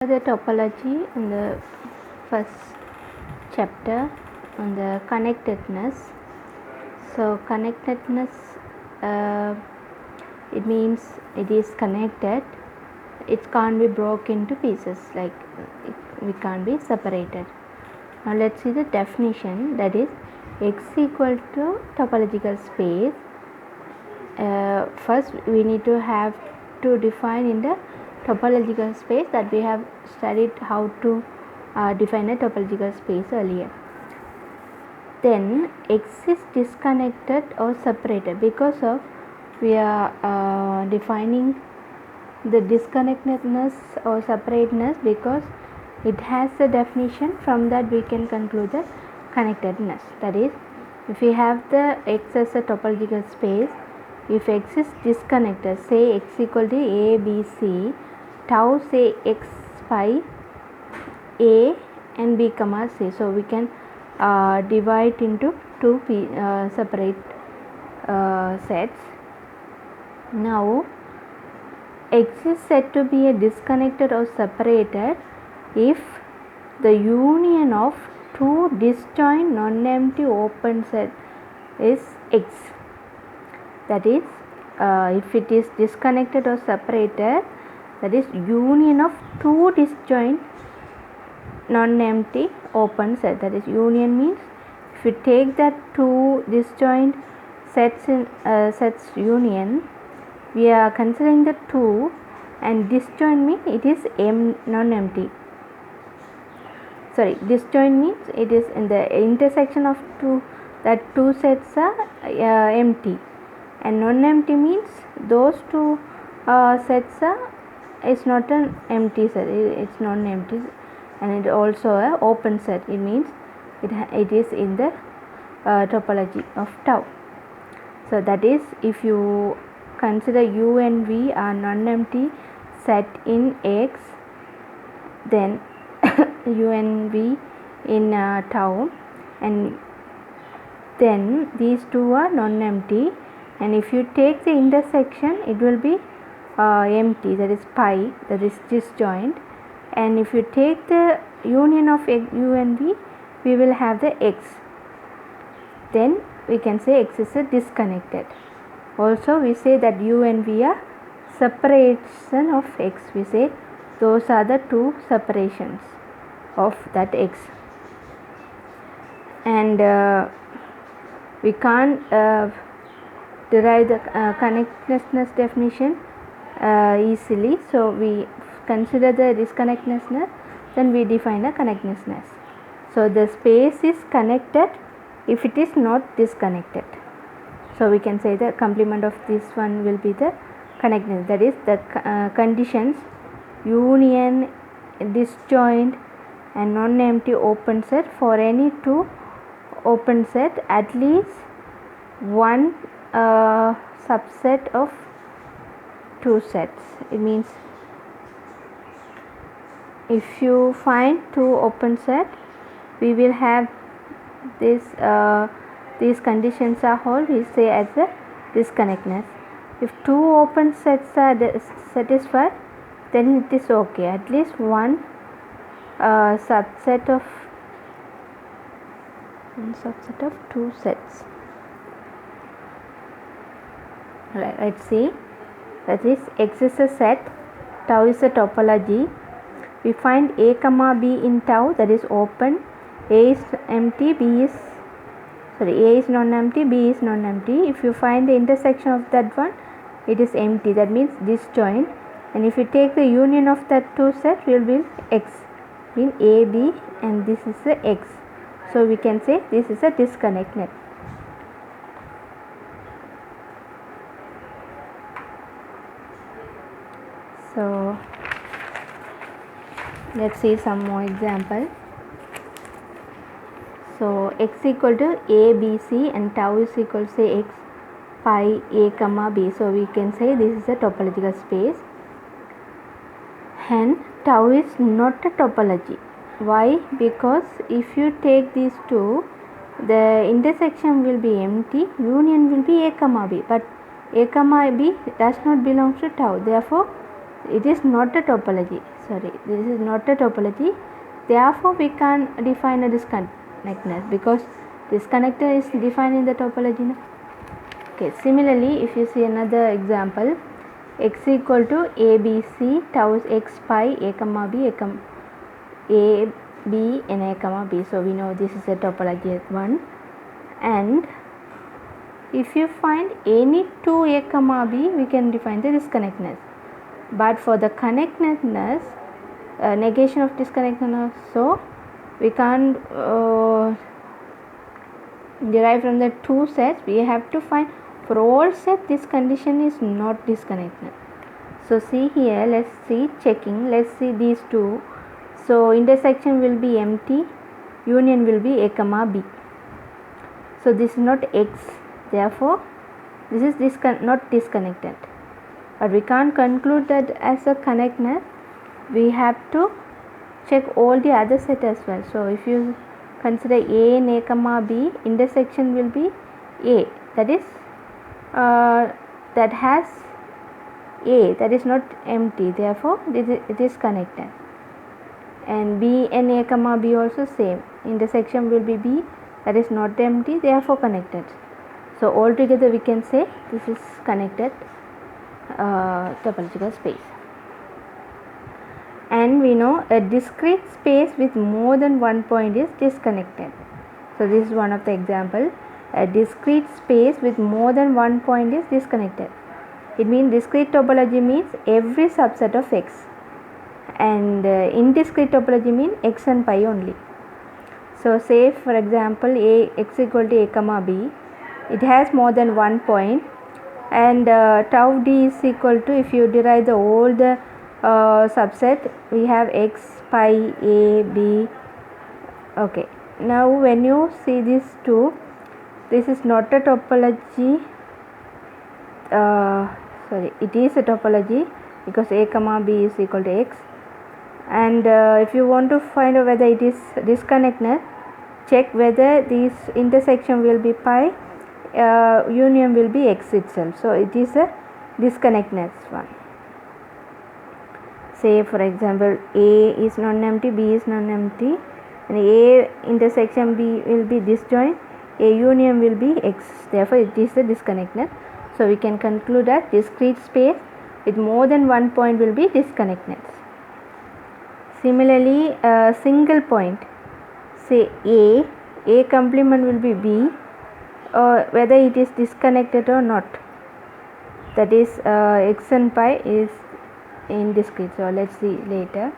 The topology in the first chapter on the connectedness. So connectedness, it means it is connected. It can't be broken into pieces, like we can't be separated. Now let's see the definition. That is, X equal to topological space. First we need to have to define in the topological space that we have studied how to define a topological space earlier. Then X is disconnected or separated because of we are defining the disconnectedness or separateness, because it has a definition. From that we can conclude the connectedness. That is, if we have the X as a topological space, if X is disconnected, say X equal to A, B, C, tau say X phi A and B comma C. So we can divide into two separate sets. Now X is said to be a disconnected or separated if the union of two disjoint non-empty open set is X. That is, if it is disconnected or separated, that is union of two disjoint non-empty open set. That is, union means if you take that two disjoint sets in sets union, we are considering the two, and disjoint means it is non-empty. Sorry, disjoint means it is in the intersection of two, that two sets are empty, and non-empty means those two sets are is not an empty set, it's non-empty, and it also a open set. It means it is in the topology of tau. So that is, if you consider U and V are non-empty set in X, then U and V in tau, and then these two are non-empty, and if you take the intersection, it will be empty, that is pi, that is disjoint, and if you take the union of U and V, we will have the X. Then we can say X is a disconnected. Also we say that U and V are separation of X. We say those are the two separations of that X, and we can't derive the connectedness definition easily, so we consider the disconnectedness, then we define the connectedness. So the space is connected if it is not disconnected. So we can say the complement of this one will be the connectedness. That is, the conditions union, disjoint and non-empty open set for any two open set, at least one subset of two sets. It means if you find two open set, we will have this these conditions are whole, we say as a disconnectedness. If two open sets are satisfied, then it is okay, at least one subset of two sets. Let's see. That is, X is a set, tau is a topology. We find A comma B in tau, that is open. A is empty, A is non-empty, B is non-empty. If you find the intersection of that one, it is empty, that means disjoint. And if you take the union of that two sets, will be X, mean A, B, and this is the X. So we can say this is a disconnected. So let's see some more example. So X equal to A, B, C, and tau is equal to say X pi A comma B. So we can say this is a topological space, and tau is not a topology. Why? Because if you take these two, the intersection will be empty, union will be A comma B, but A comma B does not belong to tau, therefore it is not a topology. this is not a topology, therefore we can't define a disconnectedness because disconnector is defined in the topology. No? Okay, similarly if you see another example, x equal to abc tau x pi a comma b a comma a b and a comma b, so we know this is a topology one. And if you find any two a comma b, we can define the disconnectedness, but for the connectedness, negation of disconnectedness, so we can't derive from the two sets. We have to find for all set this condition is not disconnected. So see here, let's see checking, let's see these two. So intersection will be empty, union will be a comma b. So this is not x, therefore this is not disconnected, but we can't conclude that as a connectedness. We have to check all the other set as well. So if you consider a and a comma b, intersection will be a, that is that has a, that is not empty, therefore it is connected. And b and a comma b also same, intersection will be b, that is not empty, therefore connected. So altogether we can say this is connected topological space. And we know a discrete space with more than one point is disconnected. So this is one of the example. A discrete space with more than one point is disconnected. It means discrete topology means every subset of x, and indiscrete topology means x and pi only. So say for example x equal to a comma b, it has more than one point, and tau d is equal to, if you derive the all the subset, we have x, pi, a, b. Okay, now when you see these two, this is not a topology, it is a topology because a comma b is equal to x. And if you want to find out whether it is disconnected, check whether this intersection will be pi, union will be x itself. So it is a disconnectedness one. Say for example a is non-empty, b is non-empty, and a intersection b will be disjoint, a union will be x, therefore it is a disconnectedness. So we can conclude that discrete space with more than one point will be disconnectedness. Similarly single point, say a complement will be b, whether it is disconnected or not, that is x and pi is indiscrete. So let's see later.